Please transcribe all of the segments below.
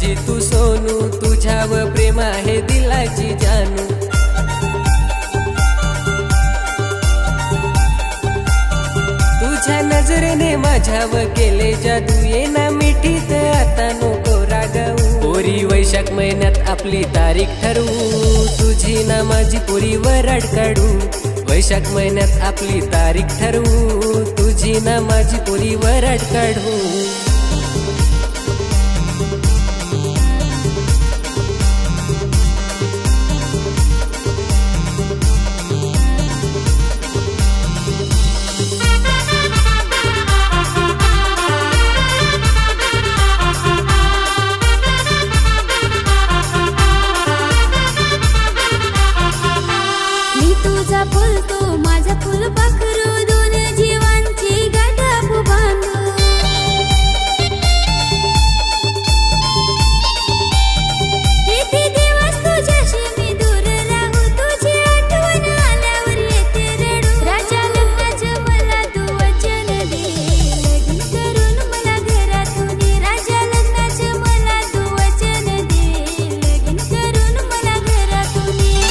माझी तू सोनू, तुझ्यावर प्रेम आहे दिलाची जानू। तुझ्या नजरेने माझ्यावर केले जादू, ये ना मिठीत आता नको रागावू। पोरी वैशाख महिन्यात आपली तारीख ठरवू, तुझी ना माझी पोरी वराड काढू। वैशाख महिन्यात आपली तारीख ठरवू, तुझी ना माझी पोरी वराड काढू। तुझा फुल तू माझा फुल पाखरू, दोन जीवांची गाठ बांधू। किती दिवस तुझ्याशी मी दूर राहू, तुझी आठवण आल्यावर येते रडू। राजा लग्नाचं मला तू वचन दे, लगीन करून मला घरातून ये। राजा लग्नाचं मला तू वचन दे, लगीन करून मला घरातून ये।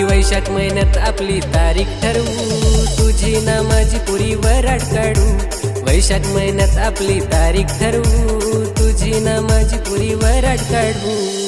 वैशाख महिन्यात आपली तारीख ठरवू, तुझी ना माझी पोरी वराड काढू। वैशाख महिन्यात आपली तारीख ठरवू, तुझी ना माझी पोरी वराड काढू।